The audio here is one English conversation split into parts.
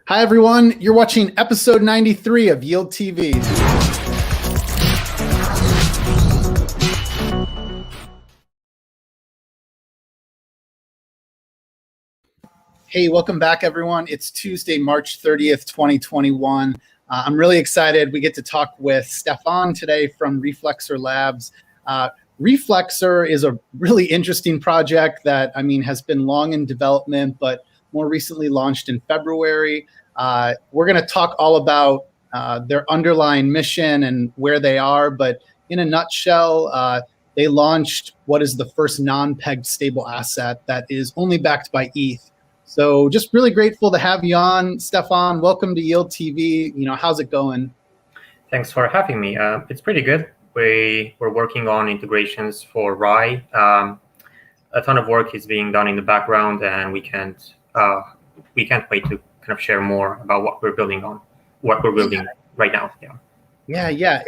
Hi, everyone. You're watching episode 93 of Yield TV. Hey, welcome back, everyone. It's Tuesday, March 30th, 2021. I'm really excited. We get to talk with Stefan today from Reflexer Labs. Reflexer is a really interesting project that, has been long in development, but more recently launched in February. We're going to talk all about their underlying mission and where they are, but in a nutshell, they launched what is the first non-pegged stable asset that is only backed by ETH. So just really grateful to have you on, Stefan. Welcome to Yield TV. How's it going? Thanks for having me. It's pretty good. We're working on integrations for Rye. A ton of work is being done in the background, and we can't wait to kind of share more about what we're building right now. Yeah.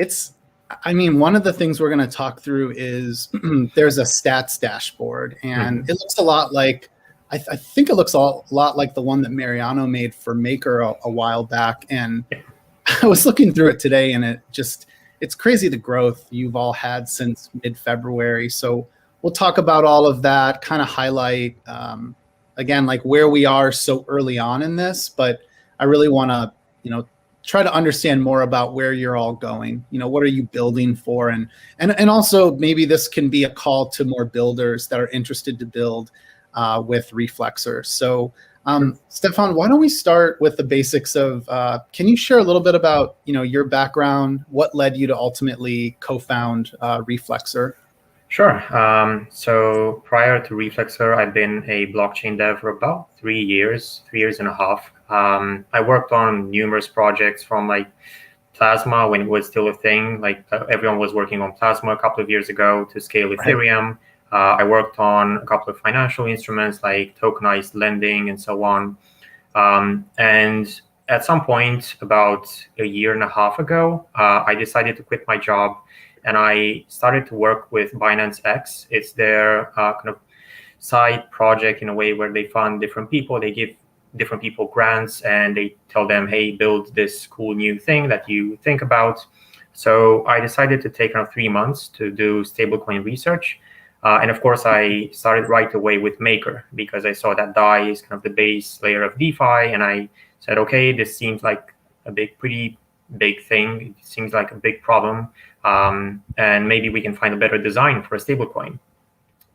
One of the things we're going to talk through is there's a stats dashboard, and it looks a lot like, I think it looks a lot like the one that Mariano made for Maker a while back. And I was looking through it today, and it's crazy the growth you've all had since mid-February. So we'll talk about all of that, kind of highlight, again, like where we are so early on in this. But I really want to, try to understand more about where you're all going. What are you building for? And also maybe this can be a call to more builders that are interested to build with Reflexer. So Stefan, why don't we start with the basics of, can you share a little bit about, your background, what led you to ultimately co-found Reflexer? Sure. So prior to Reflexer, I've been a blockchain dev for about 3 years and a half. I worked on numerous projects from like Plasma when it was still a thing, everyone was working on Plasma a couple of years ago to scale Ethereum. I worked on a couple of financial instruments like tokenized lending and so on. And at some point, about a year and a half ago, I decided to quit my job, and I started to work with Binance X. It's their kind of side project in a way where they fund different people. They give different people grants, and they tell them, hey, build this cool new thing that you think about. So I decided to take 3 months to do stablecoin research. And of course, I started right away with Maker because I saw that DAI is kind of the base layer of DeFi. And I said, okay, this seems like a pretty big thing. It seems like a big problem. And maybe we can find a better design for a stablecoin.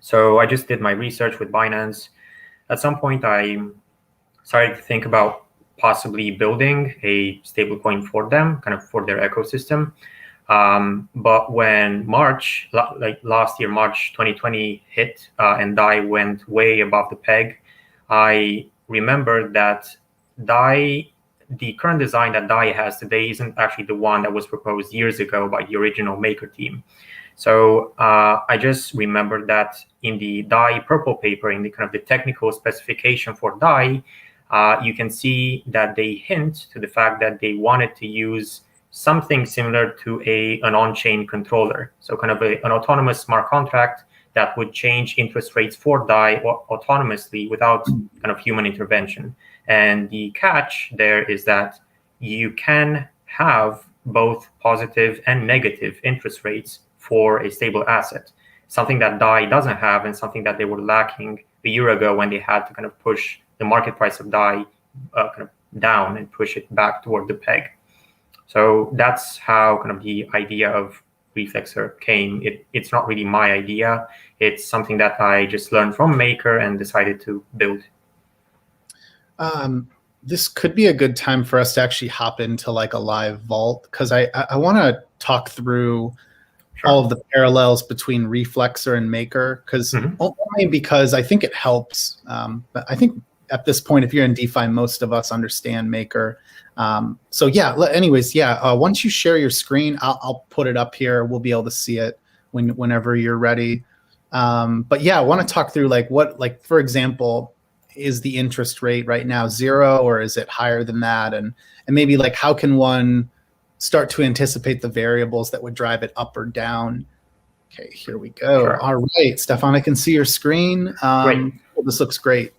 So I just did my research with Binance. At some point, I started to think about possibly building a stablecoin for them, kind of for their ecosystem. But when last year, March 2020 hit and DAI went way above the peg, I remembered that the current design that DAI has today isn't actually the one that was proposed years ago by the original Maker team. So I just remembered that in the DAI purple paper, in the kind of the technical specification for DAI, you can see that they hint to the fact that they wanted to use something similar to an on-chain controller. So kind of an autonomous smart contract that would change interest rates for DAI autonomously without kind of human intervention. And the catch there is that you can have both positive and negative interest rates for a stable asset, something that DAI doesn't have and something that they were lacking a year ago when they had to kind of push the market price of DAI kind of down and push it back toward the peg. So that's how kind of the idea of Reflexer came. It's not really my idea. It's something that I just learned from Maker and decided to build. This could be a good time for us to actually hop into like a live vault, because I want to talk through all of the parallels between Reflexer and Maker, because only because I think it helps. But I think at this point, if you're in DeFi, most of us understand Maker. So yeah, anyways, once you share your screen, I'll put it up here. We'll be able to see it whenever you're ready. But yeah, I want to talk through like for example, is the interest rate right now 0 or is it higher than that? And maybe like how can one start to anticipate the variables that would drive it up or down? Okay, here we go. All right, Stefan, I can see your screen. Great. Well, this looks great.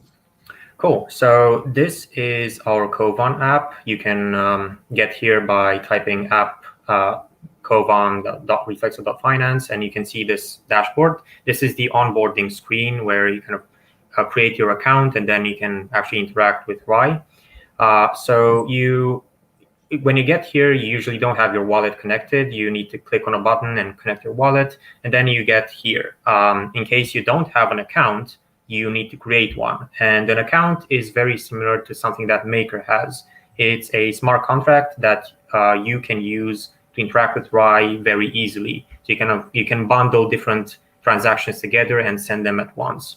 Cool. So this is our Kovan app. You can get here by typing app kovan.reflexer.finance, and you can see this dashboard. This is the onboarding screen where you kind of create your account, and then you can actually interact with Rye. So when you get here, you usually don't have your wallet connected. You need to click on a button and connect your wallet, and then you get here. In case you don't have an account, you need to create one. And an account is very similar to something that Maker has. It's a smart contract that you can use to interact with Rye very easily. So you can bundle different transactions together and send them at once.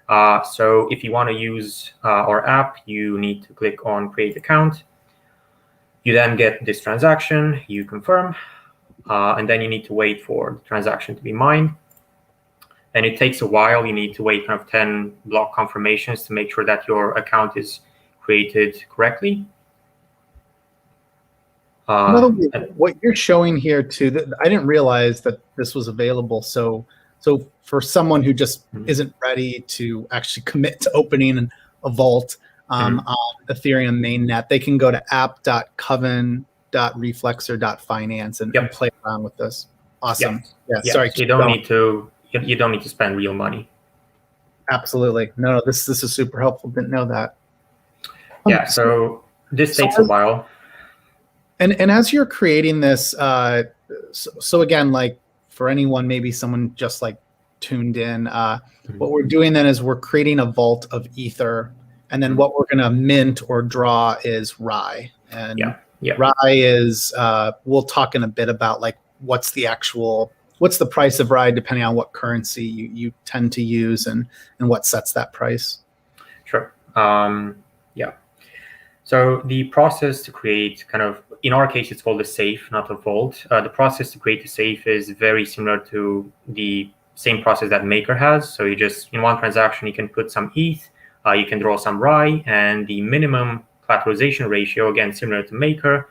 So if you want to use our app, you need to click on Create Account. You then get this transaction, you confirm, and then you need to wait for the transaction to be mined. And it takes a while. You need to wait kind of 10 block confirmations to make sure that your account is created correctly. What you're showing here too, I didn't realize that this was available. So for someone who just isn't ready to actually commit to opening a vault on Ethereum mainnet, they can go to app.coven.reflexer.finance and play around with this. Awesome. Yeah. Sorry. You don't need to spend real money. Absolutely. No, this is super helpful. Didn't know that. Yeah. So this takes a while. And as you're creating this, so again, like for anyone, maybe someone just like tuned in, what we're doing then is we're creating a vault of Ether, and then what we're going to mint or draw is Rye. And Rye is, we'll talk in a bit about like what's the price of Rye depending on what currency you tend to use and what sets that price. Sure. So the process to create in our case, it's called a safe, not a vault. The process to create a safe is very similar to the same process that Maker has. So you just, in one transaction, you can put some ETH, you can draw some Rye, and the minimum collateralization ratio, again, similar to Maker,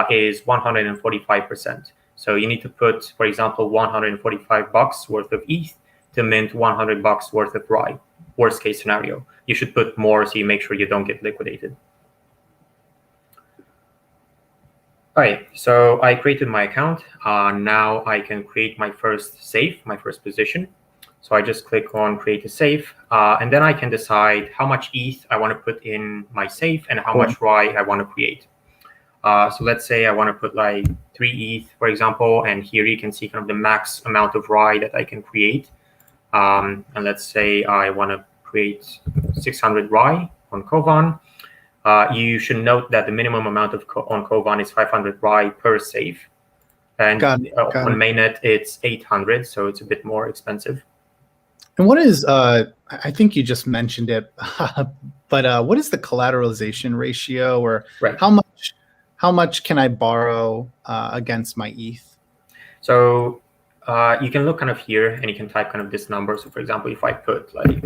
is 145%. So you need to put, for example, $145 worth of ETH to mint $100 worth of Rye. Worst case scenario. You should put more so you make sure you don't get liquidated. All right, so I created my account. Now I can create my first safe, my first position. So I just click on create a safe, and then I can decide how much ETH I want to put in my safe and how much Rye I want to create. So let's say I want to put like 3 ETH, for example, and here you can see kind of the max amount of Rye that I can create. And let's say I want to create 600 Rye on Kovan. You should note that the minimum amount on Kovan is 500 Rye per safe. And on mainnet, it's 800, so it's a bit more expensive. And what is, I think you just mentioned it, but what is the collateralization ratio, or how much can I borrow against my ETH? So you can look kind of here and you can type kind of this number. So for example, if I put like,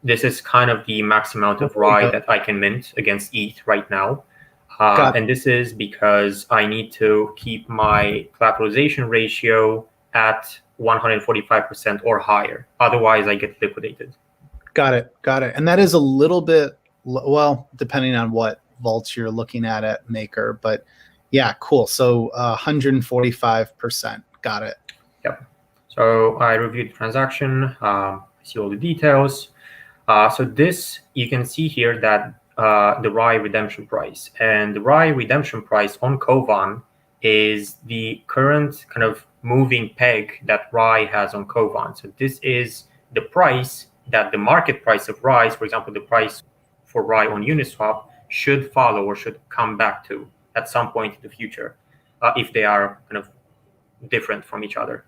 this is kind of the max amount of Rye that I can mint against ETH right now. And this is because I need to keep my collateralization ratio at 145% or higher. Otherwise, I get liquidated. Got it. And that is a little bit, well, depending on what vaults you're looking at Maker. But yeah, cool. So 145%. Got it. Yep. So I reviewed the transaction. I see all the details. So this, you can see here that the Rye redemption price. And the Rye redemption price on Kovan is the current kind of moving peg that Rye has on Kovan. So this is the price that the market price of Rye, for example, the price for Rye on Uniswap, should follow or should come back to at some point in the future, if they are kind of different from each other.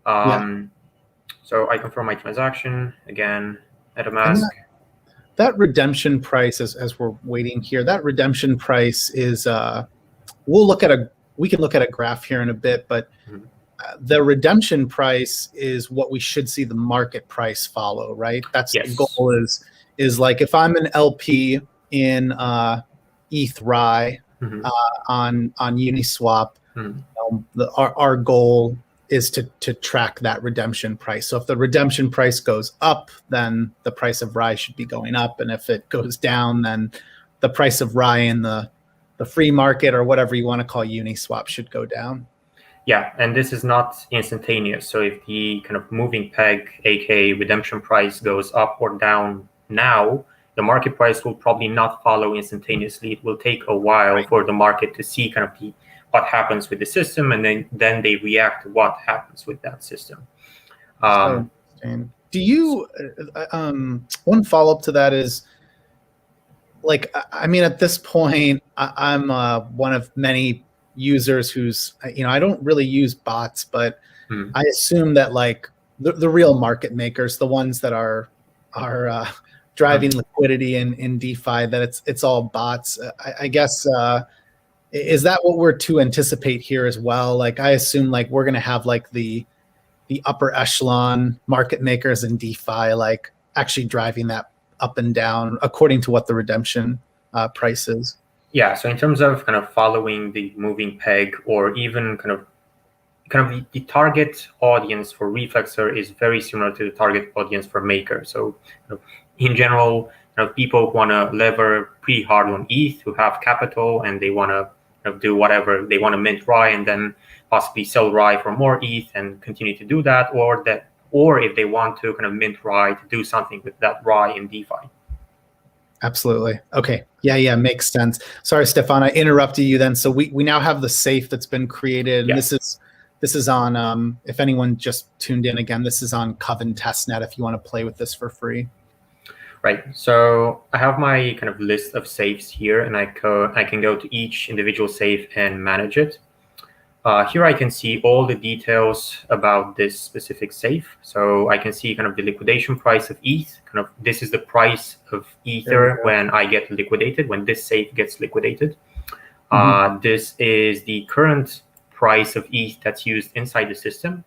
So I confirm my transaction again. MetaMask. That redemption price, as we're waiting here, that redemption price is we can look at a graph here in a bit, but the redemption price is what we should see the market price follow, right? That's the goal is like if I'm an LP in ETH Rye on Uniswap, our goal is to track that redemption price. So if the redemption price goes up, then the price of Rye should be going up, and if it goes down, then the price of Rye in the free market, or whatever you want to call Uniswap, should go down. Yeah, and this is not instantaneous. So if the kind of moving peg, aka redemption price, goes up or down now, the market price will probably not follow instantaneously. It will take a while for the market to see kind of what happens with the system, and then they react to what happens with that system. So interesting. Do you one follow-up to that is, like, I mean, at this point, I'm one of many users who's, I don't really use bots, but I assume that, like, the real market makers, the ones that are driving liquidity in DeFi, that it's all bots. I guess, is that what we're to anticipate here as well? Like, I assume, like, we're going to have, like, the upper echelon market makers in DeFi, like, actually driving that up and down according to what the redemption price is. Yeah, so in terms of kind of following the moving peg, or even kind of the target audience for Reflexer is very similar to the target audience for Maker. So in general, people who want to lever pretty hard on ETH, who have capital, and they want to do whatever. They want to mint Rye and then possibly sell Rye for more ETH and continue to do that, or if they want to kind of mint Rye to do something with that Rye in DeFi. Absolutely. Okay. Yeah, makes sense. Sorry, Stefan, I interrupted you then. So we now have the safe that's been created. Yeah. This is on, if anyone just tuned in again, this is on Coven testnet if you want to play with this for free. Right. So I have my kind of list of safes here, and I can go to each individual safe and manage it. Here I can see all the details about this specific safe. So I can see kind of the liquidation price of ETH. Kind of this is the price of Ether when I get liquidated, when this safe gets liquidated. This is the current price of ETH that's used inside the system.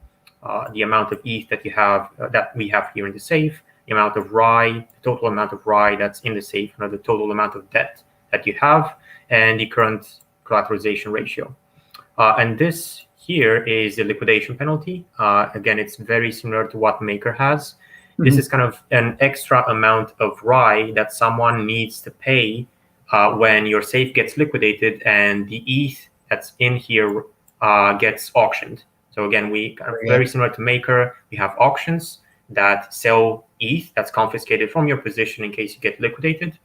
The amount of ETH that you have, that we have here in the safe, the amount of Rye, the total amount of Rye that's in the safe, the total amount of debt that you have, and the current collateralization ratio. And this here is the liquidation penalty. Again, it's very similar to what Maker has. This is kind of an extra amount of Rye that someone needs to pay when your safe gets liquidated and the ETH that's in here gets auctioned. So again, we kind of very similar to Maker. We have auctions that sell ETH that's confiscated from your position in case you get liquidated.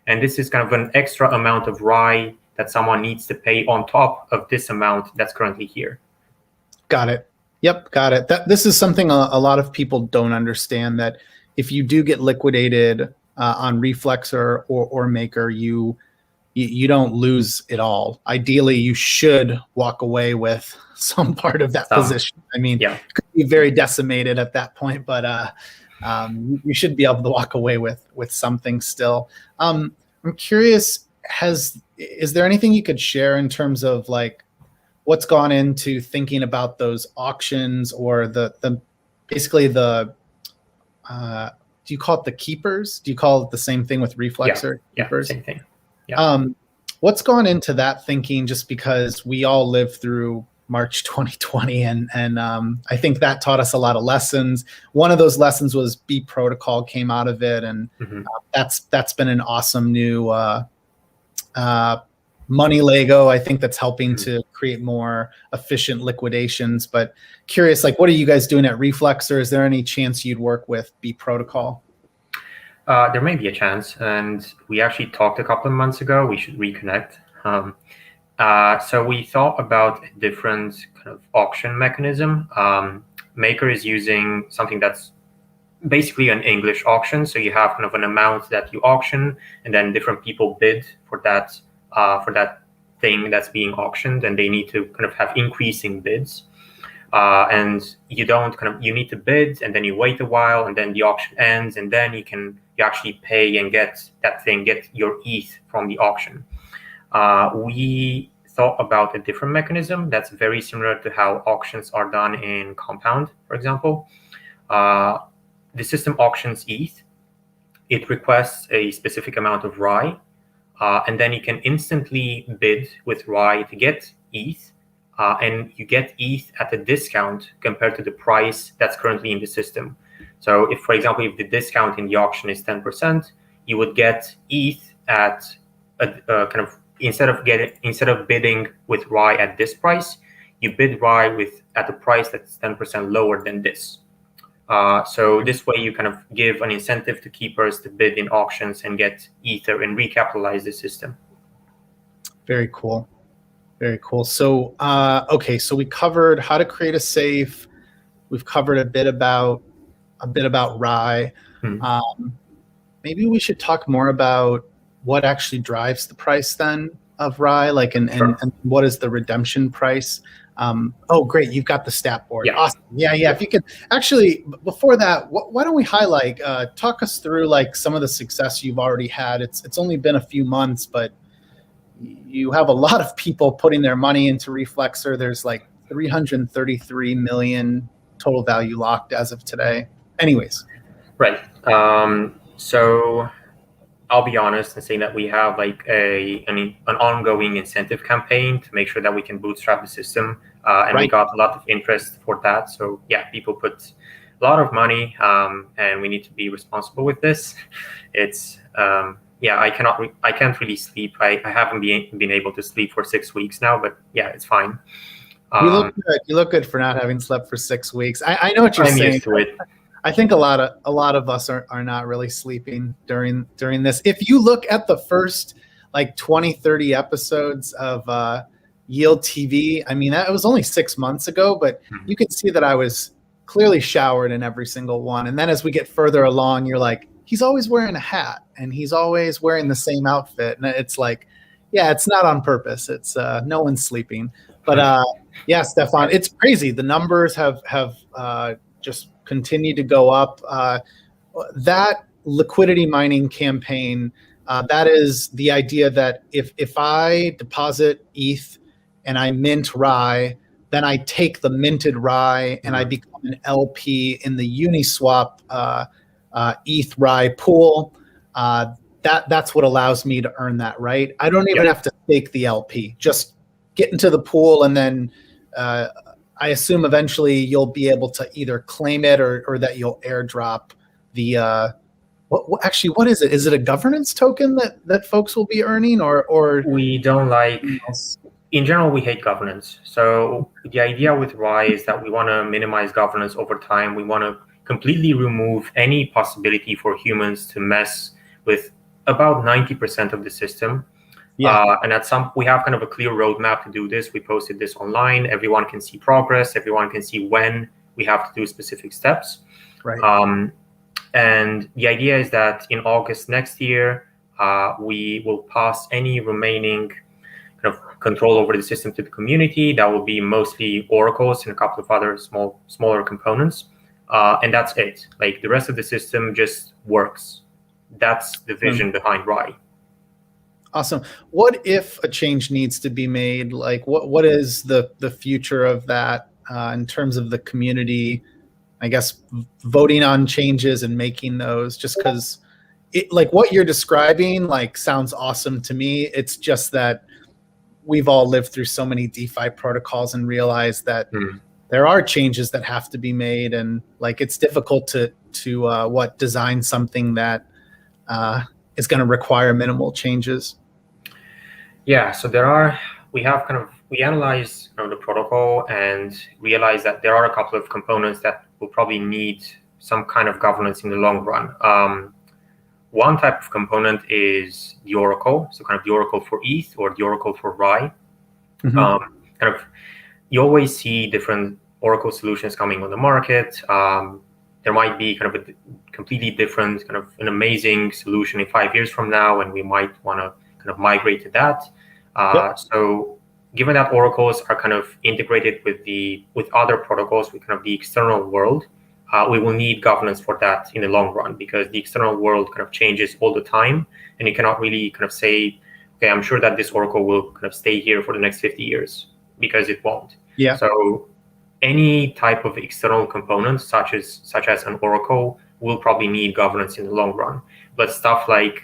And this is kind of an extra amount of Rye that someone needs to pay on top of this amount that's currently here. Got it. Yep, got it. This is something a lot of people don't understand, that if you do get liquidated on Reflexer or Maker, you don't lose it all. Ideally, you should walk away with some part of that position. I mean, it could be very decimated at that point, but you should be able to walk away with something still. I'm curious, is there anything you could share in terms of, like, what's gone into thinking about those auctions, or the basically the do you call it the keepers? Do you call it the same thing with Reflexer? Keepers? Same thing. Yeah. What's gone into that thinking? Just because we all lived through March 2020, and I think that taught us a lot of lessons. One of those lessons was B protocol came out of it, and that's been an awesome new money Lego, I think, that's helping to create more efficient liquidations. But curious, like, what are you guys doing at Reflexer? Is there any chance you'd work with B protocol? There may be a chance, and we actually talked a couple of months ago. We should reconnect. So we thought about a different kind of auction mechanism. Maker is using something that's basically an English auction. So you have kind of an amount that you auction, and then different people bid for that thing that's being auctioned, and they need to kind of have increasing bids. And you need to bid, and then you wait a while, and then the auction ends, and then you actually pay and get your ETH from the auction. We thought about a different mechanism that's very similar to how auctions are done in Compound, for example. The system auctions ETH. It requests a specific amount of Rye, and then you can instantly bid with Rye to get ETH. and you get ETH at a discount compared to the price that's currently in the system. So if, for example, if the discount in the auction is 10%, you would get ETH at a kind of, instead of bidding with RAI at this price, you bid RAI at a price that's 10% lower than this. So this way you kind of give an incentive to keepers to bid in auctions and get Ether and recapitalize the system. Very cool. Very cool. So, okay, so we covered how to create a safe. We've covered a bit about RAI. Maybe we should talk more about what actually drives the price then of RAI, like, and what is the redemption price? Oh, great, you've got the stat board. Yeah. Awesome. Yeah. If you could actually, before that, why don't we highlight, talk us through like some of the success you've already had. It's only been a few months, but you have a lot of people putting their money into Reflexer. There's like 333 million total value locked as of today. Anyways. Right. So I'll be honest and say that we have like an ongoing incentive campaign to make sure that we can bootstrap the system. And we got a lot of interest for that. So yeah, people put a lot of money, and we need to be responsible with this. It's, yeah, I can't really sleep. I haven't been able to sleep for 6 weeks now, but yeah, it's fine. You look good. You look good for not having slept for 6 weeks. I know what you're saying. I'm used to it. I think a lot of us are not really sleeping during this. If you look at the first like 20, 30 episodes of Yield TV, I mean, that was only 6 months ago, but you can see that I was clearly showered in every single one. And then as we get further along, you're like, he's always wearing a hat and he's always wearing the same outfit. And it's like, yeah, it's not on purpose. It's no one's sleeping. But yeah, Stefan, it's crazy. The numbers have just continued to go up. That liquidity mining campaign, that is the idea that if I deposit ETH and I mint RAI, then I take the minted RAI and I become an LP in the Uniswap ETH RAI pool. That's what allows me to earn that, right? I don't even have to stake the LP. Just get into the pool, and then I assume eventually you'll be able to either claim it or that you'll airdrop the actually, what is it? Is it a governance token that folks will be earning, or we don't like? In general, we hate governance. So the idea with RAI is that we want to minimize governance over time. We want to completely remove any possibility for humans to mess with about 90% of the system. Yeah. And we have kind of a clear roadmap to do this. We posted this online. Everyone can see progress. Everyone can see when we have to do specific steps. Right. And the idea is that in August next year, we will pass any remaining kind of control over the system to the community. That will be mostly oracles and a couple of other smaller components. And that's it. Like, the rest of the system just works. That's the vision behind RAI. Awesome. What if a change needs to be made? Like, what is the future of that in terms of the community, I guess, voting on changes and making those? Just because like what you're describing, like, sounds awesome to me. It's just that we've all lived through so many DeFi protocols and realized that there are changes that have to be made, and like, it's difficult to design something that is going to require minimal changes. Yeah, so we analyzed the protocol and realized that there are a couple of components that will probably need some kind of governance in the long run. One type of component is the oracle, so kind of the oracle for ETH or the oracle for RAI. You always see different oracle solutions coming on the market. There might be kind of a completely different, kind of an amazing solution in 5 years from now, and we might want to kind of migrate to that. So given that oracles are kind of integrated with other protocols, with kind of the external world, we will need governance for that in the long run, because the external world kind of changes all the time, and you cannot really kind of say, okay, I'm sure that this oracle will kind of stay here for the next 50 years, because it won't. Yeah. So any type of external component, such as an oracle, will probably need governance in the long run. But stuff like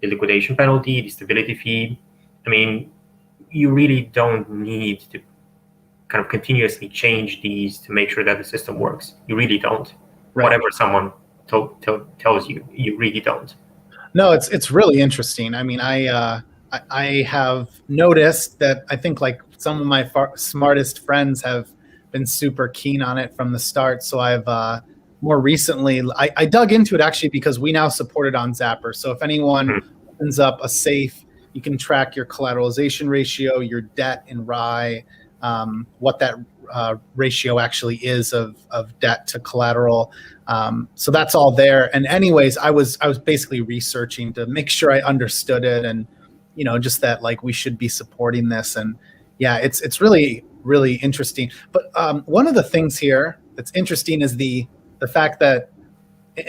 the liquidation penalty, the stability fee, I mean, you really don't need to kind of continuously change these to make sure that the system works. You really don't. Right. Whatever someone tells you, you really don't. No, it's really interesting. I mean, I have noticed that I think like some of my smartest friends have been super keen on it from the start. So I've more recently I dug into it actually because we now support it on Zapper. So if anyone opens up a safe, you can track your collateralization ratio, your debt in RAI, what that ratio actually is of debt to collateral. So that's all there. And anyways, I was basically researching to make sure I understood it, and just that like we should be supporting this. And yeah, it's really, really interesting. But one of the things here that's interesting is the fact that,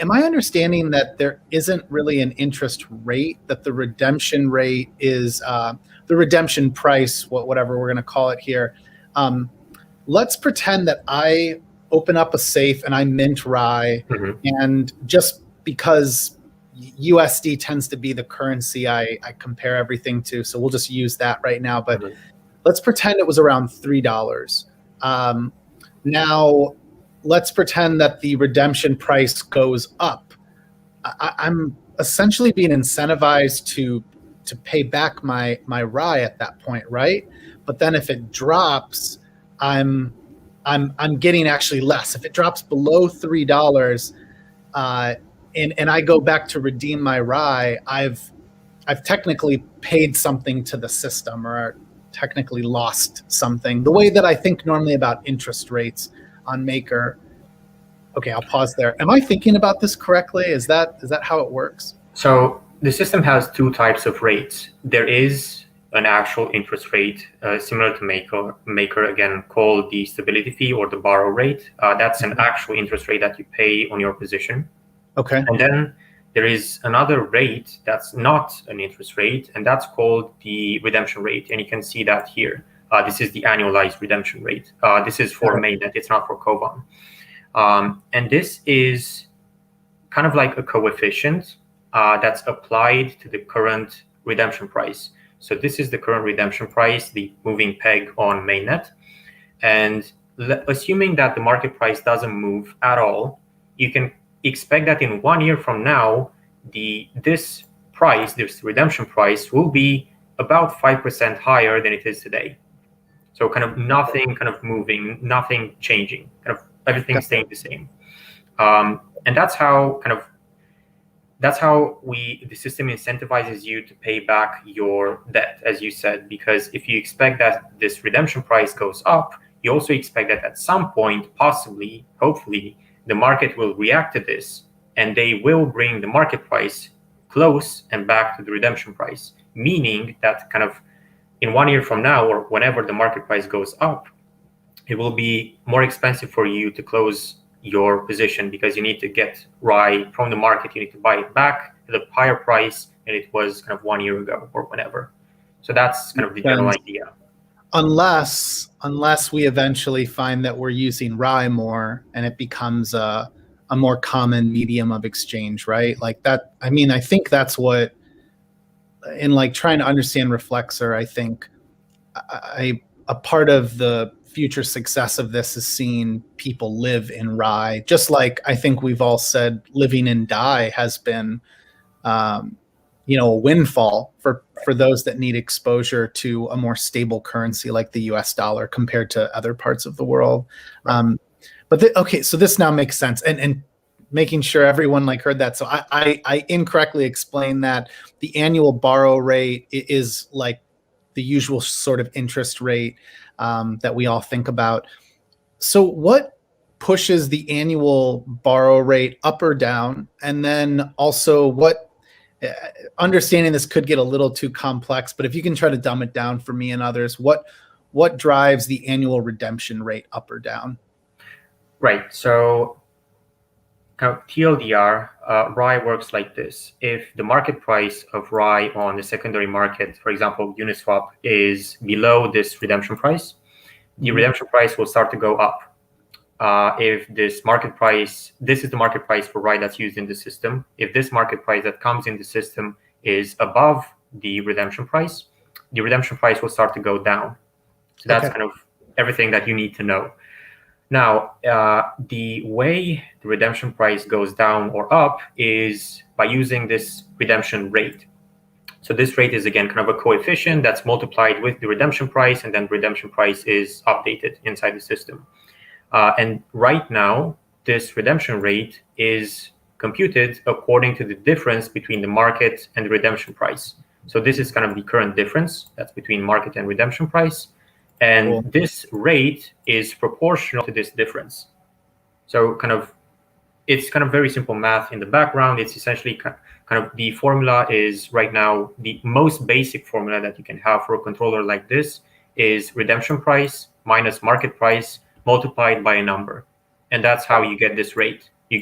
am I understanding that there isn't really an interest rate, that the redemption rate is the redemption price, whatever we're going to call it here. Let's pretend that I open up a safe and I mint RAI, and just because USD tends to be the currency I compare everything to, so we'll just use that right now. But let's pretend it was around $3. Now, let's pretend that the redemption price goes up. I'm essentially being incentivized to pay back my RAI at that point, right? But then if it drops, I'm getting actually less. If it drops below $3, and I go back to redeem my RAI, I've technically paid something to the system, or technically lost something. The way that I think normally about interest rates on Maker. Okay, I'll pause there. Am I thinking about this correctly? Is that how it works? So the system has two types of rates. There is an actual interest rate similar to Maker, again, called the stability fee or the borrow rate. That's an actual interest rate that you pay on your position. Okay. And then there is another rate that's not an interest rate, and that's called the redemption rate. And you can see that here. This is the annualized redemption rate. This is for mainnet. It's not for Koban. And this is kind of like a coefficient that's applied to the current redemption price. So this is the current redemption price, the moving peg on mainnet. And assuming that the market price doesn't move at all, you can expect that in 1 year from now, this redemption price will be about 5% higher than it is today. So kind of nothing kind of moving, nothing changing, kind of everything staying the same. And that's how the system incentivizes you to pay back your debt, as you said, because if you expect that this redemption price goes up, you also expect that at some point, possibly, hopefully, the market will react to this, and they will bring the market price close and back to the redemption price, meaning that kind of in 1 year from now, or whenever the market price goes up, it will be more expensive for you to close your position because you need to get RAI from the market. You need to buy it back at a higher price than it was kind of 1 year ago or whenever. So that's kind of the general idea. Unless we eventually find that we're using RAI more and it becomes a more common medium of exchange, right? Like that. I mean, I think that's what, in like trying to understand Reflexer, I think a part of the future success of this is seeing people live in RAI, just like I think we've all said living in DAI has been a windfall for those that need exposure to a more stable currency like the US dollar compared to other parts of the world. Okay, so this now makes sense, and making sure everyone like heard that. So I incorrectly explained that the annual borrow rate is like the usual sort of interest rate that we all think about. So what pushes the annual borrow rate up or down? And then also understanding this could get a little too complex, but if you can try to dumb it down for me and others, what drives the annual redemption rate up or down? Right. So TLDR, RAI works like this. If the market price of RAI on the secondary market, for example, Uniswap, is below this redemption price, the redemption price will start to go up. If this market price, this is the market price for RAI that's used in the system. If this market price that comes in the system is above the redemption price will start to go down. So that's kind of everything that you need to know. Now, the way the redemption price goes down or up is by using this redemption rate. So this rate is, again, kind of a coefficient that's multiplied with the redemption price, and then the redemption price is updated inside the system. And right now, this redemption rate is computed according to the difference between the market and the redemption price. So this is kind of the current difference that's between market and redemption price. And Cool. this rate is proportional to this difference. So it's kind of very simple math in the background. It's essentially kind of the formula is right now, the most basic formula that you can have for a controller like this is redemption price minus market price multiplied by a number. And that's how you get this rate. You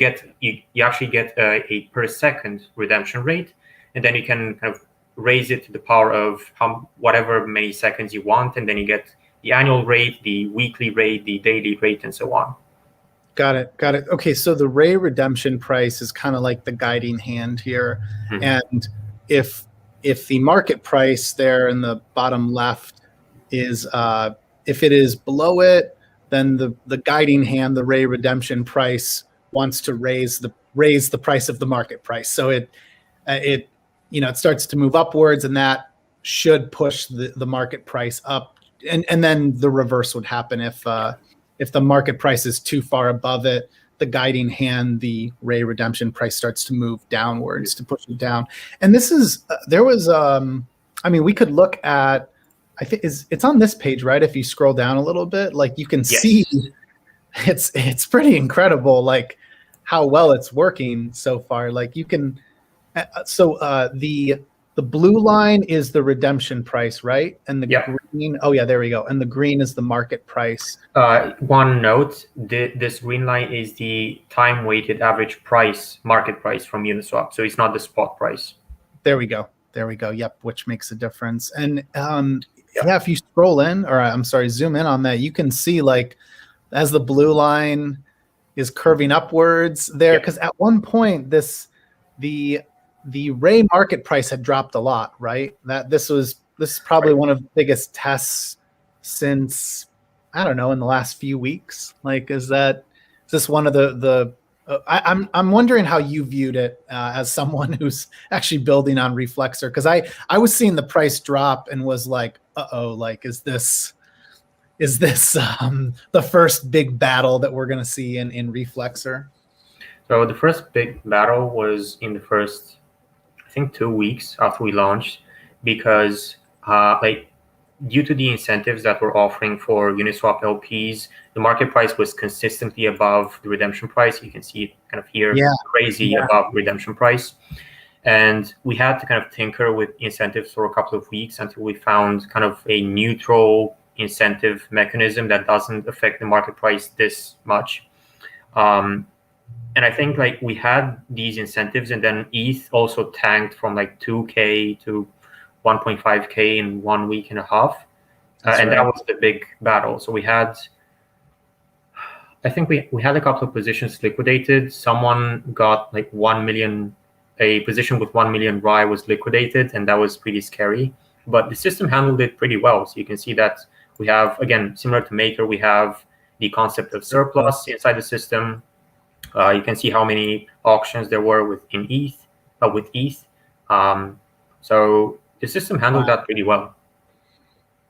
actually get a per second redemption rate, and then you can kind of raise it to the power of whatever many seconds you want, and then you get the annual rate, the weekly rate, the daily rate, and so on. Got it. Okay, so the Ray redemption price is kind of like the guiding hand here. And if the market price there in the bottom left is, if it is below it, then the guiding hand, the Ray redemption price, wants to raise the price of the market price. So it starts to move upwards, and that should push the market price up. And then the reverse would happen if the market price is too far above it. The guiding hand, the Ray redemption price, starts to move downwards to push it down. And this is we could look at, I think it's on this page, right? If you scroll down a little bit, like you can see, it's pretty incredible, like how well it's working so far. Like you can, the blue line is the redemption price, right? And the green, there we go. And the green is the market price. One note, this green line is the time-weighted average price, market price from Uniswap. So it's not the spot price. There we go. Yep, which makes a difference. And if you scroll in, or I'm sorry, zoom in on that, you can see like as the blue line is curving upwards there, because at one point the Ray market price had dropped a lot, right? This is probably one of the biggest tests since, I don't know, in the last few weeks. Like, is this one of I'm wondering how you viewed it as someone who's actually building on Reflexer, because I was seeing the price drop and was like, like is this the first big battle that we're gonna see in Reflexer? So the first big battle was in the first, I think, 2 weeks after we launched, because due to the incentives that we're offering for Uniswap LPs, the market price was consistently above the redemption price. You can see it kind of here, crazy above redemption price. And we had to kind of tinker with incentives for a couple of weeks until we found kind of a neutral incentive mechanism that doesn't affect the market price this much. And I think like we had these incentives, and then ETH also tanked from like 2K to 1.5K in 1 week and a half. That was the big battle. So I think we had a couple of positions liquidated. Someone got like 1 million, a position with 1 million RAI was liquidated, and that was pretty scary. But the system handled it pretty well. So you can see that we have, again, similar to Maker, we have the concept of surplus inside the system. You can see how many auctions there were with ETH. So the system handled that pretty well.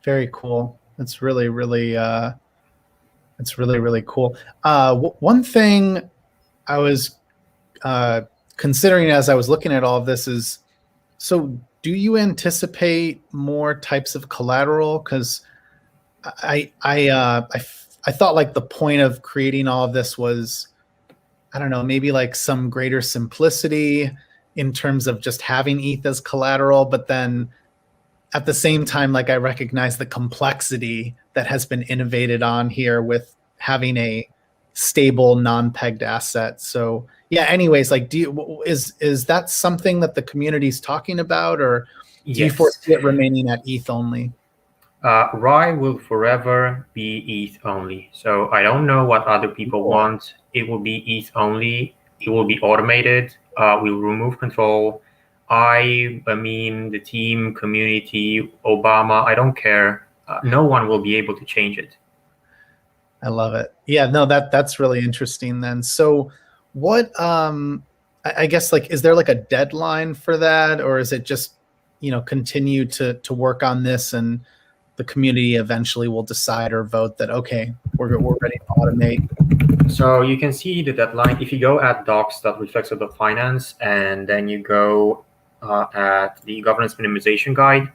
Very cool. That's really, really, really cool. One thing I was considering as I was looking at all of this is, so do you anticipate more types of collateral? Because I thought like the point of creating all of this was, I don't know, maybe like some greater simplicity in terms of just having ETH as collateral, but then at the same time, like I recognize the complexity that has been innovated on here with having a stable, non-pegged asset. So yeah, anyways, like is that something that the community's talking about, or do you foresee it remaining at ETH only? RAI will forever be ETH only. So I don't know what other people want. It will be ETH only. It will be automated. We'll remove control. The team, community, Obama, I don't care. No one will be able to change it. I love it. Yeah, no, that's really interesting then. So what I guess like is there like a deadline for that, or is it just, continue to work on this and the community eventually will decide or vote that okay, we're ready to automate? So you can see the deadline if you go at docs.reflexer.finance and then you go at the governance minimization guide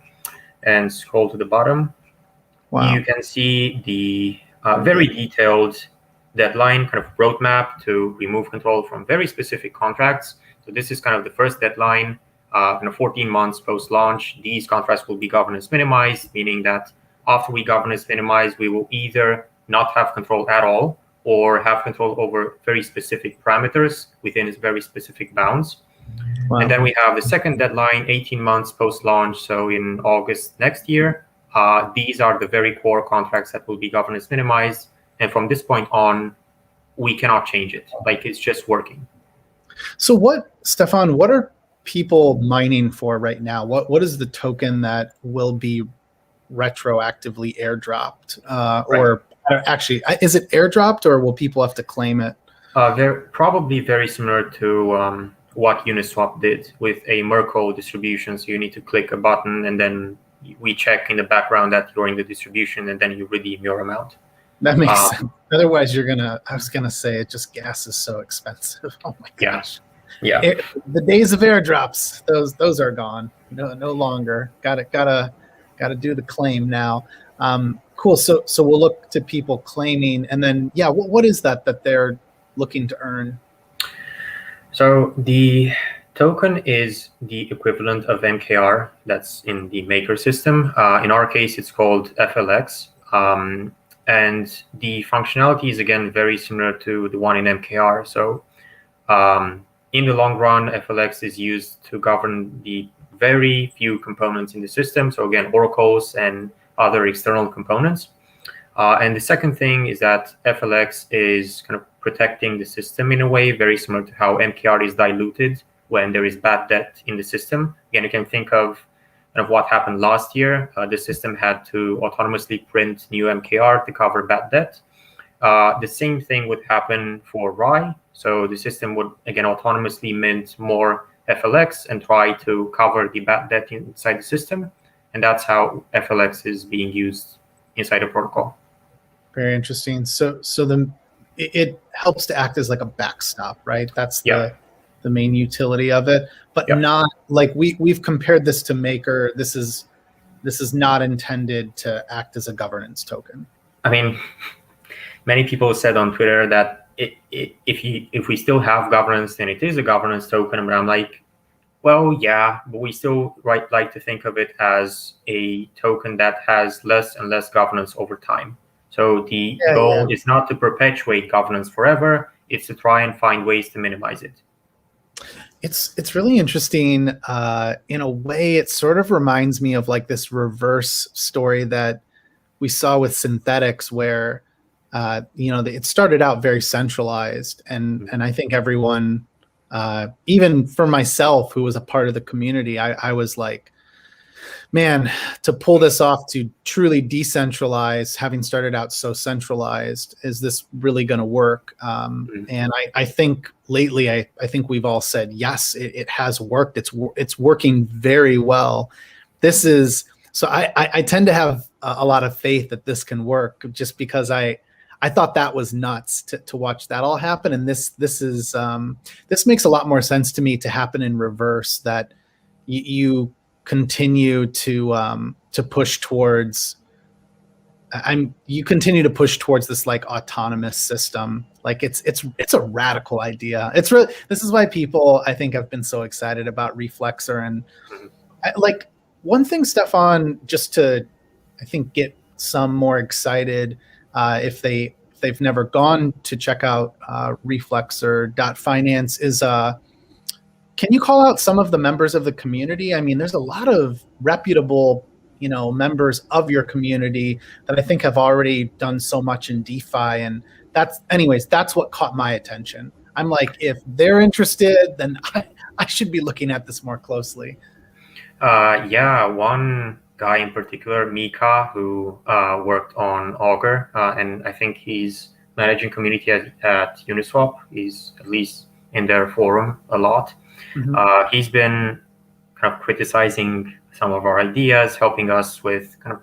and scroll to the bottom. Wow. You can see the very detailed deadline kind of roadmap to remove control from very specific contracts. So this is kind of the first deadline. 14 months post-launch, these contracts will be governance minimized, meaning that after we governance minimize, we will either not have control at all or have control over very specific parameters within its very specific bounds. Wow. And then we have the second deadline, 18 months post-launch, so in August next year. These are the very core contracts that will be governance minimized. And from this point on, we cannot change it. Like, it's just working. So Stefan, what are people mining for right now? What is the token that will be retroactively airdropped? Or actually, is it airdropped or will people have to claim it? They're probably very similar to what Uniswap did with a Merkle distribution. So you need to click a button and then we check in the background that you're in the distribution and then you redeem your amount. That makes sense. Otherwise, I was going to say gas is so expensive. Oh my gosh. Yeah. The days of airdrops, those are gone. No longer. Gotta do the claim now. Cool. So we'll look to people claiming, and then what is that they're looking to earn? So the token is the equivalent of MKR that's in the maker system. In our case, it's called FLX. And the functionality is again very similar to the one in MKR. So in the long run, FLX is used to govern the very few components in the system. So again, oracles and other external components. And the second thing is that FLX is kind of protecting the system in a way very similar to how MKR is diluted when there is bad debt in the system. Again, you can think of kind of what happened last year. The system had to autonomously print new MKR to cover bad debt. The same thing would happen for RAI. So the system would, again, autonomously mint more FLX and try to cover the bad debt inside the system. And that's how FLX is being used inside the protocol. Very interesting. So it helps to act as like a backstop, right? That's the main utility of it, but not like we've compared this to Maker. This is not intended to act as a governance token. I mean, many people said on Twitter that if we still have governance, then it is a governance token. But I'm like, well, yeah, but we still like to think of it as a token that has less and less governance over time. So the goal is not to perpetuate governance forever. It's to try and find ways to minimize it. It's really interesting. In a way, it sort of reminds me of like this reverse story that we saw with synthetics where, it started out very centralized. And I think everyone, even for myself, who was a part of the community, I was like, man, to pull this off to truly decentralize, having started out so centralized, is this really going to work? And I think lately, I think we've all said, yes, it has worked. It's working very well. This is, so I tend to have a lot of faith that this can work just because I thought that was nuts to watch that all happen. And this makes a lot more sense to me to happen in reverse, that you continue to push towards this like autonomous system. Like it's a radical idea. It's really, this is why people I think have been so excited about Reflexer. And like one thing, Stefan, just to I think get some more excited, if they've never gone to check out Reflexer.finance, is can you call out some of the members of the community? I mean, there's a lot of reputable, members of your community that I think have already done so much in DeFi. And that's what caught my attention. I'm like, if they're interested, then I should be looking at this more closely. One guy in particular, Mika, who worked on Augur, and I think he's managing community at Uniswap. He's at least in their forum a lot. He's been kind of criticizing some of our ideas, helping us with kind of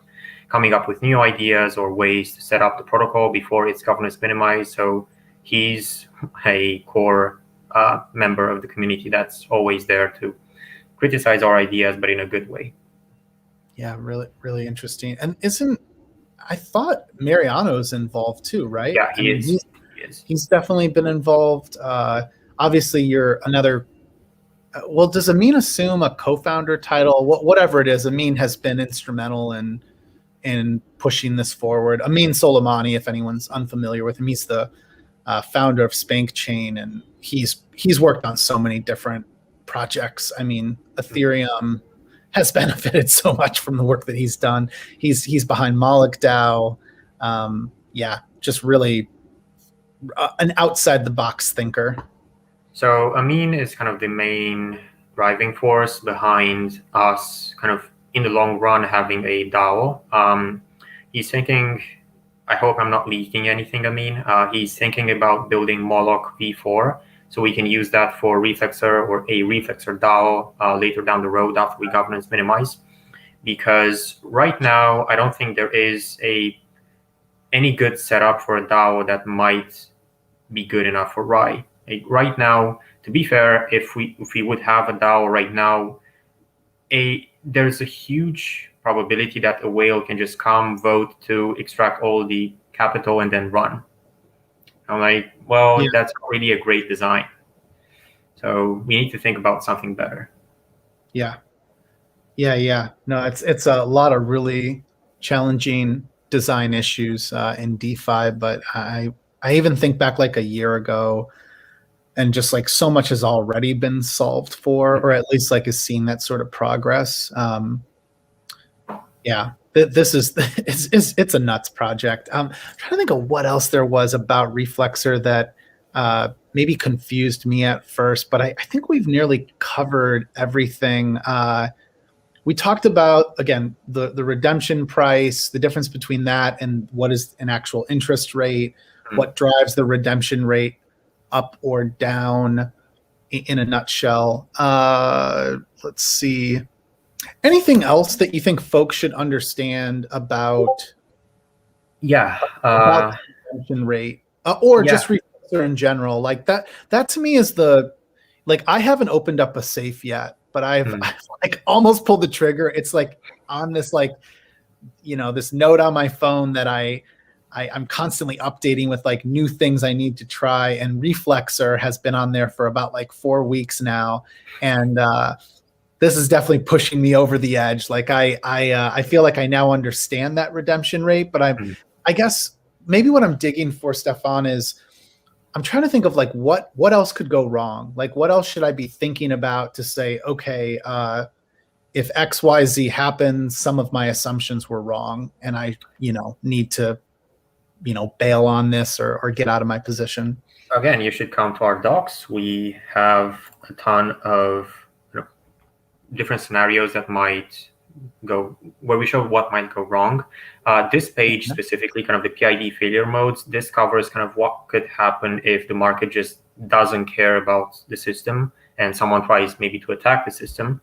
coming up with new ideas or ways to set up the protocol before it's governance minimized. So he's a core member of the community that's always there to criticize our ideas, but in a good way. Yeah, really, really interesting. And I thought Mariano's involved too, right? Yeah, he is. He's definitely been involved. Obviously, you're another. Well, does Amin assume a co-founder title? Whatever it is, Amin has been instrumental in pushing this forward. Amin Soleimani, if anyone's unfamiliar with him, he's the founder of Spank Chain, and he's worked on so many different projects. I mean, Ethereum has benefited so much from the work that he's done. He's behind Moloch DAO. Yeah, just really an outside the box thinker. So Amin is kind of the main driving force behind us kind of in the long run having a DAO. He's thinking, I hope I'm not leaking anything, Amin. He's thinking about building Moloch v4, so we can use that for Reflexer or a Reflexer DAO later down the road after we governance minimize. Because right now, I don't think there is any good setup for a DAO that might be good enough for Rye. Like right now, to be fair, if we would have a DAO right now, there's a huge probability that a whale can just come, vote to extract all the capital, and then run. I'm like, well, yeah. That's really a great design. So we need to think about something better. Yeah. No, it's a lot of really challenging design issues in DeFi, but I even think back like a year ago, and just like so much has already been solved for, or at least like is seeing that sort of progress. Yeah, this is it's a nuts project. I'm trying to think of what else there was about Reflexer that maybe confused me at first, but I think we've nearly covered everything. We talked about, again, the redemption price, the difference between that and what is an actual interest rate, what drives the redemption rate up or down in a nutshell. Let's see. Anything else that you think folks should understand about? About the redemption rate, or just Reflexer in general? Like that to me is like I haven't opened up a safe yet, but I've like almost pulled the trigger. It's like on this this note on my phone that I'm constantly updating with like new things I need to try, and Reflexer has been on there for about like 4 weeks now, and this is definitely pushing me over the edge. Like I feel like I now understand that redemption rate, but I guess maybe what I'm digging for, Stefan, is I'm trying to think of like what else could go wrong. Like what else should I be thinking about to say, okay, if XYZ happens, some of my assumptions were wrong, and I need to bail on this or get out of my position. Again, you should come to our docs. We have a ton of different scenarios that might go, where we show what might go wrong. This page specifically, kind of the PID failure modes, this covers kind of what could happen if the market just doesn't care about the system and someone tries maybe to attack the system.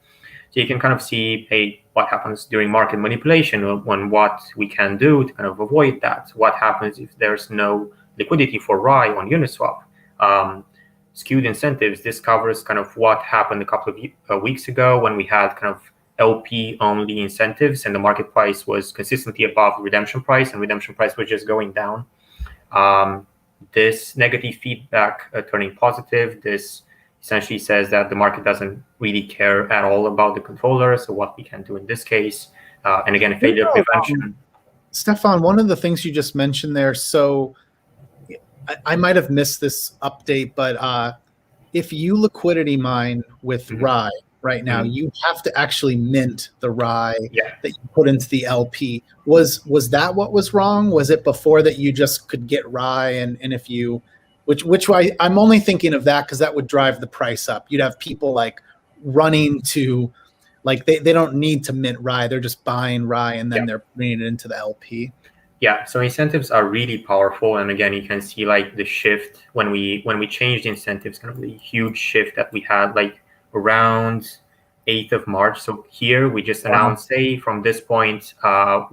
So you can kind of see, hey, what happens during market manipulation, when what we can do to kind of avoid that. What happens if there's no liquidity for Rye on Uniswap? Skewed incentives, this covers kind of what happened a couple of weeks ago when we had kind of LP-only incentives and the market price was consistently above redemption price, and redemption price was just going down. This negative feedback turning positive, this essentially says that the market doesn't really care at all about the controller, so what we can do in this case. And again, failure prevention. Stefan, one of the things you just mentioned there, so I might have missed this update, but if you liquidity mine with Rye right now, you have to actually mint the Rye that you put into the LP. Was that what was wrong? Was it before that you just could get Rye, and if you, which way I'm only thinking of that because that would drive the price up. You'd have people like running to Like they don't need to mint Rye. They're just buying Rye and then Yeah. they're bringing it into the LP. Yeah, so incentives are really powerful, and again, you can see like the shift when we changed incentives, kind of the huge shift that we had like around 8th of March. So here we just announced, say, from this point,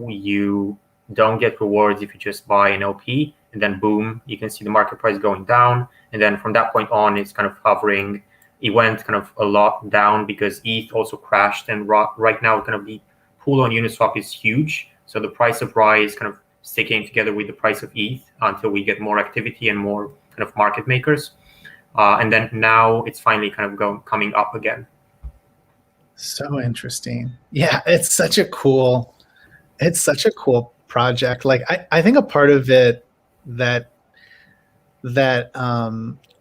you don't get rewards if you just buy an LP, and then boom, you can see the market price going down, and then from that point on, it's kind of hovering. It went kind of a lot down because ETH also crashed, and right now, kind of the pool on Uniswap is huge, so the price of Rye is kind of sticking together with the price of ETH until we get more activity and more kind of market makers. And then now it's finally kind of coming up again. So interesting. Yeah, it's such a cool project. Like I think a part of it that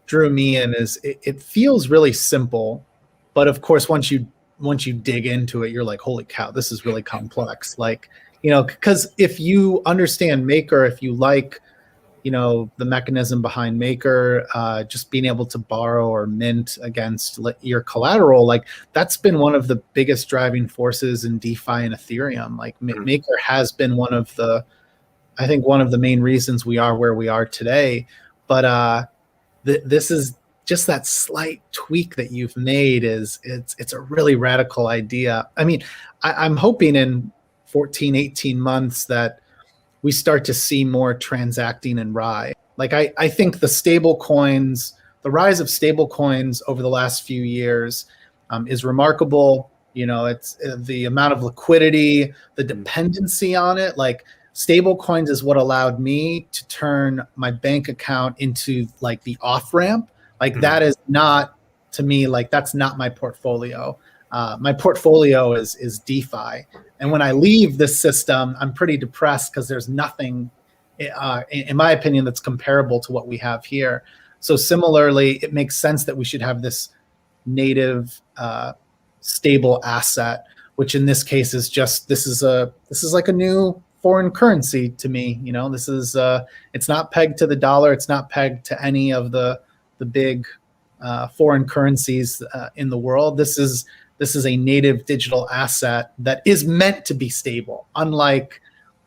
drew me in is it feels really simple, but of course once you dig into it, you're like, holy cow, this is really complex. Like, because if you understand Maker, if you like, the mechanism behind Maker, just being able to borrow or mint against your collateral, like that's been one of the biggest driving forces in DeFi and Ethereum. Like Maker has been one of the main reasons we are where we are today. But this is just that slight tweak that you've made it's a really radical idea. I mean, I'm hoping in 14, 18 months that we start to see more transacting in Rye. Like I think the rise of stable coins over the last few years is remarkable. It's the amount of liquidity, the dependency on it. Like stable coins is what allowed me to turn my bank account into like the off ramp. Like that is not, to me, like that's not my portfolio. My portfolio is DeFi. And when I leave this system, I'm pretty depressed because there's nothing, in my opinion, that's comparable to what we have here. So similarly, it makes sense that we should have this native stable asset, which in this case is just, this is like a new foreign currency to me. This is it's not pegged to the dollar. It's not pegged to any of the big foreign currencies in the world. This is a native digital asset that is meant to be stable. Unlike,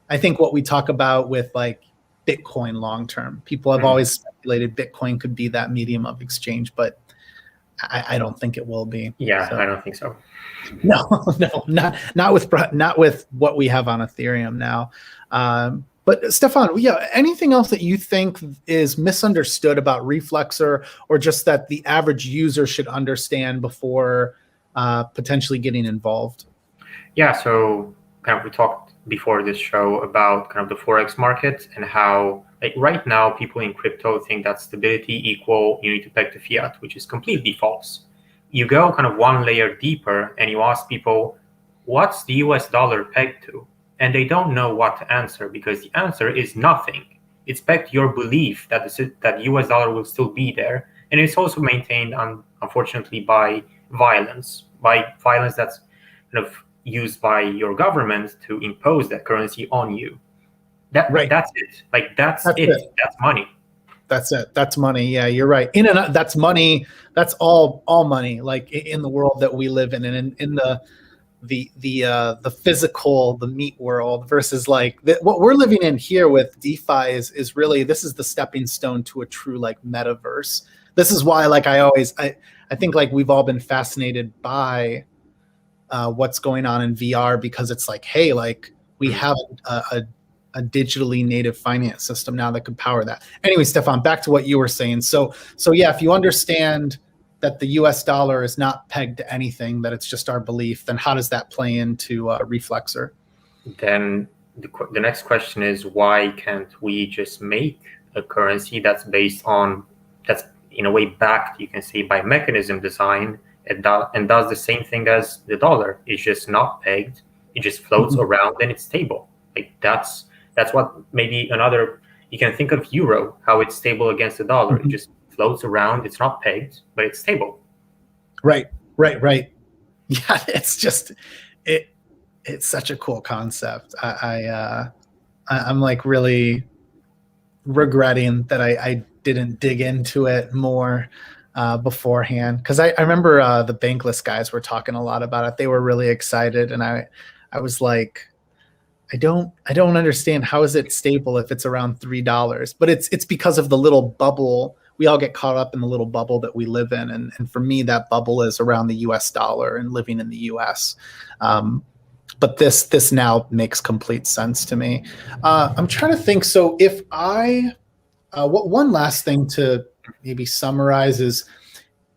I think, what we talk about with like Bitcoin long term. People have always speculated Bitcoin could be that medium of exchange, but I don't think it will be. Yeah, so. I don't think so. No, not with what we have on Ethereum now. But Stefan, anything else that you think is misunderstood about Reflexer, or just that the average user should understand before potentially getting involved? Yeah, so kind of we talked before this show about kind of the Forex market and how like right now people in crypto think that stability equal you need to peg to fiat, which is completely false. You go kind of one layer deeper and you ask people, what's the US dollar pegged to? And they don't know what to answer because the answer is nothing. It's pegged to your belief that that US dollar will still be there. And it's also maintained, unfortunately, by violence that's kind of used by your government to impose that currency on you. That's it. Like that's it. That's money. That's it. That's money. Yeah, you're right. That's money. That's all money. Like in the world that we live in, and in the physical, the meat world, versus like what we're living in here with DeFi is really, this is the stepping stone to a true like metaverse. This is why, like I think like we've all been fascinated by what's going on in VR, because it's like, hey, like we have a digitally native finance system now that could power that. Anyway, Stefan, back to what you were saying. So yeah, if you understand that the US dollar is not pegged to anything, that it's just our belief, then how does that play into Reflexer? Then the next question is, why can't we just make a currency that's in a way backed, you can say, by mechanism design and does the same thing as the dollar? It's just not pegged. It just floats around and it's stable. Like that's what maybe you can think of euro, how it's stable against the dollar. It just floats around. It's not pegged, but it's stable. Right. Yeah, it's just it's such a cool concept. I'm like really regretting that I didn't dig into it more. beforehand, because I remember the Bankless guys were talking a lot about it. They were really excited, and I was like, I don't understand, how is it stable if it's around $3? But it's because of the little bubble. We all get caught up in the little bubble that we live in, and for me, that bubble is around the U.S. dollar and living in the U.S. But this now makes complete sense to me. I'm trying to think. So if one last thing to maybe summarize is,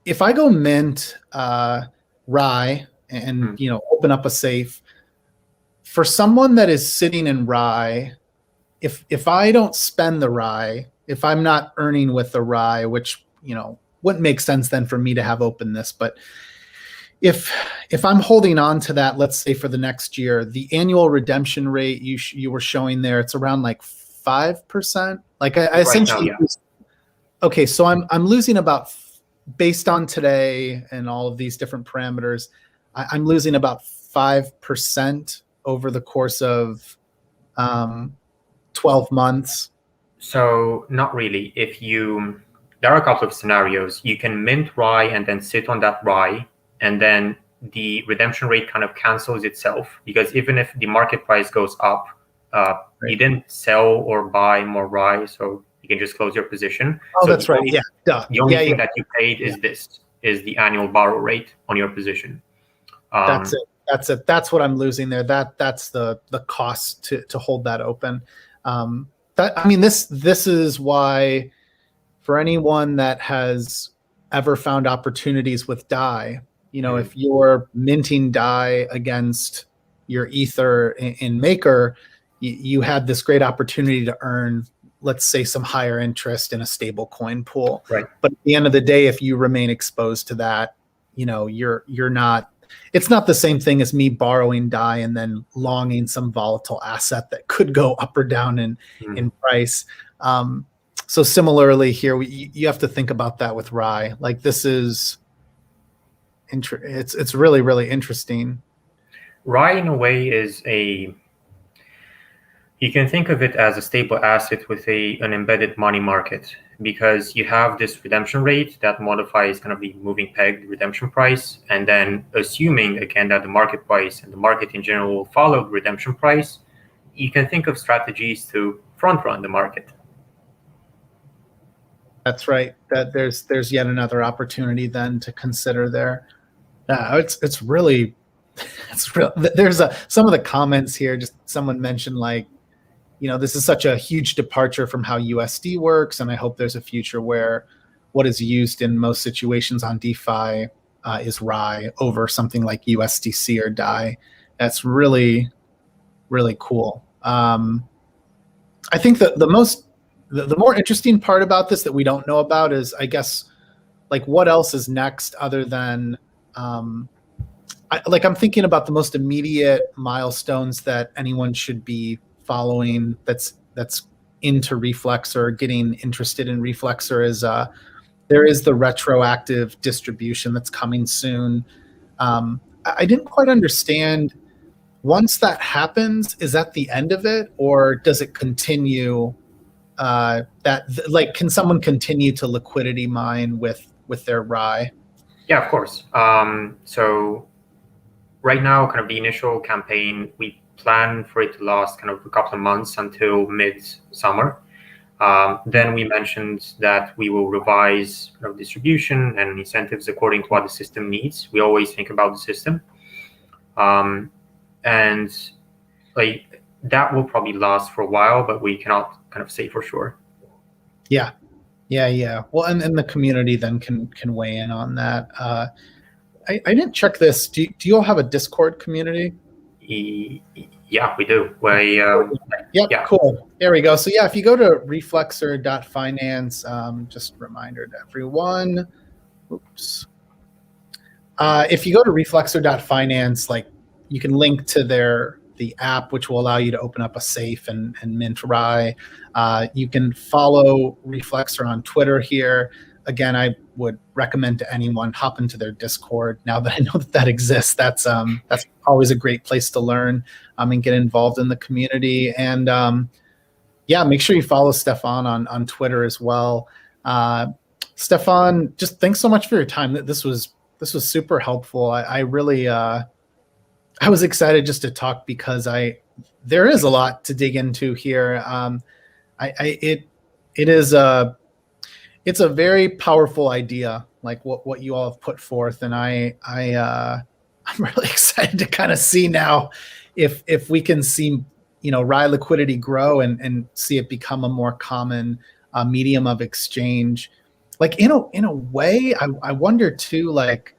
if I go mint rye and open up a safe, for someone that is sitting in rye, if I don't spend the rye, if I'm not earning with the rye, which wouldn't make sense then for me to have open this, but if I'm holding on to that, let's say for the next year, the annual redemption rate you were showing there, it's around like 5%. Like I essentially, right now, yeah. Okay, so I'm losing about, based on today and all of these different parameters, I'm losing about 5% over the course of 12 months. So not really. There are a couple of scenarios. You can mint rye and then sit on that rye, and then the redemption rate kind of cancels itself, because even if the market price goes up, you didn't sell or buy more rye, so you can just close your position. Oh, so that's right. Yeah. Duh. The only thing that you paid is the annual borrow rate on your position. That's it. That's what I'm losing there. That's the cost to hold that open. This is why, for anyone that has ever found opportunities with DAI, if you're minting DAI against your Ether in Maker, you had this great opportunity to earn, let's say, some higher interest in a stable coin pool. Right. But at the end of the day, if you remain exposed to that, you're not. It's not the same thing as me borrowing DAI and then longing some volatile asset that could go up or down in price. So similarly here, you have to think about that with rye. Like, this is, it's really, really interesting. Rye, in a way, you can think of it as a stable asset with an embedded money market, because you have this redemption rate that modifies kind of the moving peg, the redemption price, and then assuming again that the market price and the market in general will follow the redemption price, you can think of strategies to front run the market. That's right. That there's yet another opportunity then to consider there. It's really, there's some of the comments here. Just someone mentioned, like, this is such a huge departure from how USD works, and I hope there's a future where what is used in most situations on DeFi is rye over something like USDC or DAI. That's really, really cool. I think that the more interesting part about this that we don't know about is, I guess, like, what else is next other than, I'm thinking about the most immediate milestones that anyone should be following that's into Reflexer, getting interested in Reflexer, is there is the retroactive distribution that's coming soon. I didn't quite understand, once that happens, is that the end of it, or does it continue? Can someone continue to liquidity mine with their rye? Yeah, of course. So right now, kind of the initial campaign, we plan for it to last kind of a couple of months until mid-summer. Then we mentioned that we will revise kind of distribution and incentives according to what the system needs. We always think about the system. And like, that will probably last for a while, but we cannot kind of say for sure. Yeah. Well, and the community then can weigh in on that. I didn't check this. Do you all have a Discord community? Yeah, we do. Yep, cool. There we go. So yeah, if you go to reflexer.finance, just a reminder to everyone. Oops. If you go to reflexer.finance, like, you can link to the app, which will allow you to open up a safe and mint rye. You can follow Reflexer on Twitter here. Again, I would recommend to anyone, hop into their Discord now that I know that exists. That's always a great place to learn and get involved in the community. And make sure you follow Stefan on Twitter as well. Stefan, just thanks so much for your time. This was super helpful. I really I was excited just to talk because there is a lot to dig into here. It is it's a very powerful idea, like what you all have put forth, and I'm really excited to kind of see now if we can see Rye liquidity grow and see it become a more common medium of exchange. Like in a way, I wonder too, like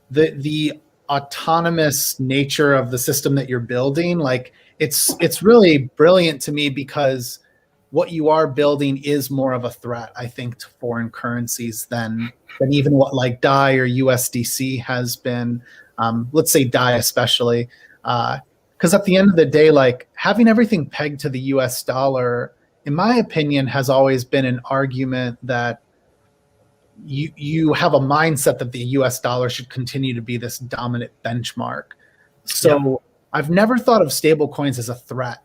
the autonomous nature of the system that you're building. Like it's really brilliant to me because what you are building is more of a threat, I think, to foreign currencies than even what like DAI or USDC has been. Let's say DAI especially, because at the end of the day, like having everything pegged to the US dollar, in my opinion, has always been an argument that you have a mindset that the US dollar should continue to be this dominant benchmark. So yeah. I've never thought of stable coins as a threat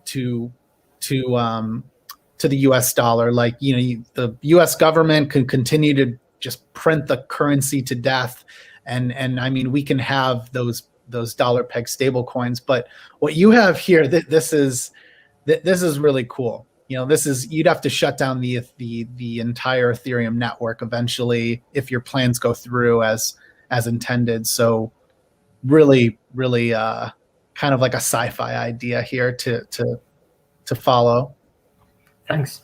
to the US dollar. Like, the US government can continue to just print the currency to death. And I mean, we can have those dollar peg stable coins, but what you have here, this is really cool. You'd have to shut down the entire Ethereum network eventually if your plans go through as intended. So really, really kind of like a sci-fi idea here to follow. Thanks.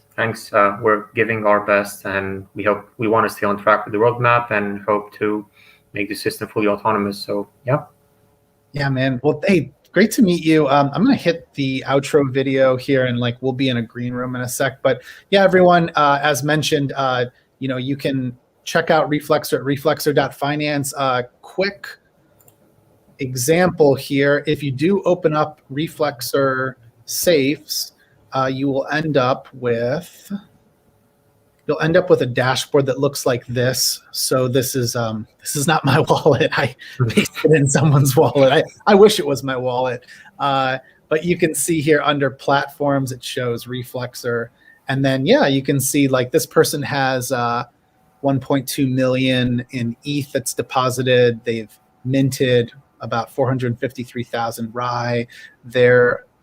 We're giving our best, and we want to stay on track with the roadmap and hope to make the system fully autonomous. So yeah, man. Well, hey, great to meet you. I'm going to hit the outro video here, and like we'll be in a green room in a sec. But yeah, everyone, as mentioned, you can check out Reflexer at reflexer.finance. Quick example here: if you do open up Reflexer safes, you will end up with a dashboard that looks like this. So this is not my wallet. I pasted in someone's wallet. I wish it was my wallet. But you can see here under platforms, it shows Reflexer. And then, yeah, you can see like this person has 1.2 million in ETH that's deposited. They've minted about 453,000 Rye.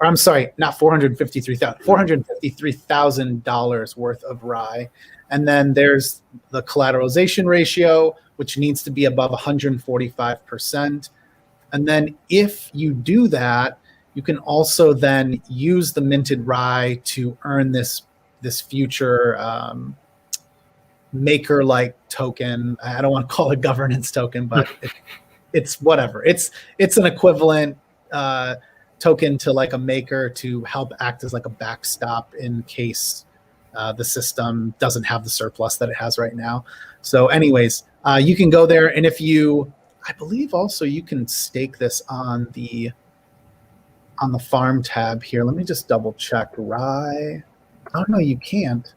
I'm sorry, not 453,000, $453,000 worth of Rye. And then there's the collateralization ratio, which needs to be above 145%. And then if you do that, you can also then use the minted Rye to earn this future maker-like token. I don't want to call it governance token, but it's whatever. It's an equivalent token to like a maker to help act as like a backstop in case the system doesn't have the surplus that it has right now. So anyways, you can go there, and I believe also you can stake this on the farm tab here. Let me just double check. Rye. Oh no, you can't.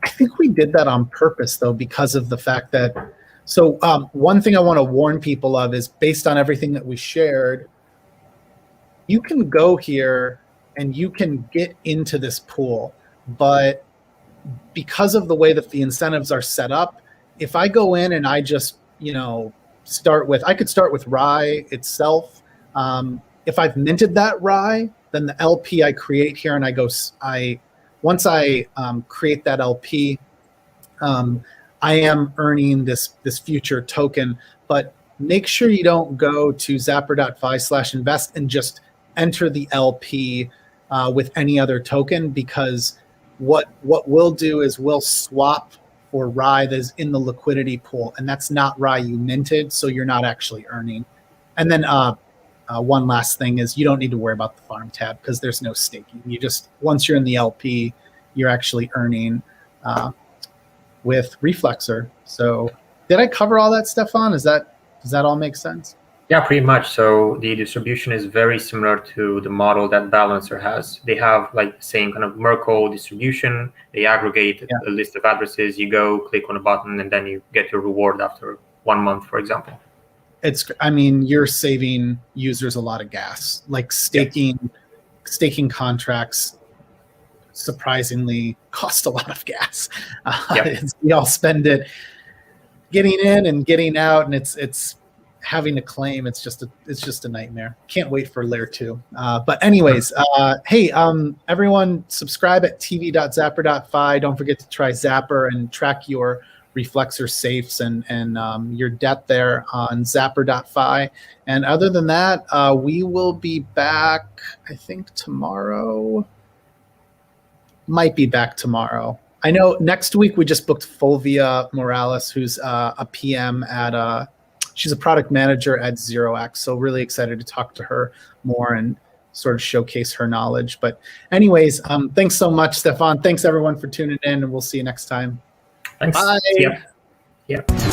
I think we did that on purpose though, because of the fact that, so one thing I want to warn people of is, based on everything that we shared, you can go here and you can get into this pool, but because of the way that the incentives are set up, if I go in and I just, I could start with Rye itself. If I've minted that Rye, then the LP I create here, and once I create that LP, I am earning this future token. But make sure you don't go to zapper.fi/invest and just enter the LP with any other token, because what we'll do is we'll swap for Rye that is in the liquidity pool, and that's not Rye you minted, so you're not actually earning. And then one last thing is, you don't need to worry about the farm tab because there's no staking. Once you're in the LP, you're actually earning with Reflexer. So did I cover all that, Stefan? Does that all make sense? Yeah, pretty much. So the distribution is very similar to the model that Balancer has. They have like the same kind of Merkle distribution. They aggregate a list of addresses. You go click on a button, and then you get your reward after 1 month, for example. You're saving users a lot of gas. Like staking contracts surprisingly cost a lot of gas. Yep. We all spend it getting in and getting out, and it's having to claim. It's just a nightmare. Can't wait for layer 2. But anyways, hey, everyone, subscribe at tv.zapper.fi. Don't forget to try Zapper and track your Reflexer safes and your debt there on zapper.fi. And other than that, we will be back, I think tomorrow. Might be back tomorrow. I know next week we just booked Fulvia Morales, who's a PM at she's a product manager at 0x. So really excited to talk to her more and sort of showcase her knowledge. But anyways, thanks so much, Stefan. Thanks everyone for tuning in, and we'll see you next time. Thanks. Bye. Yep.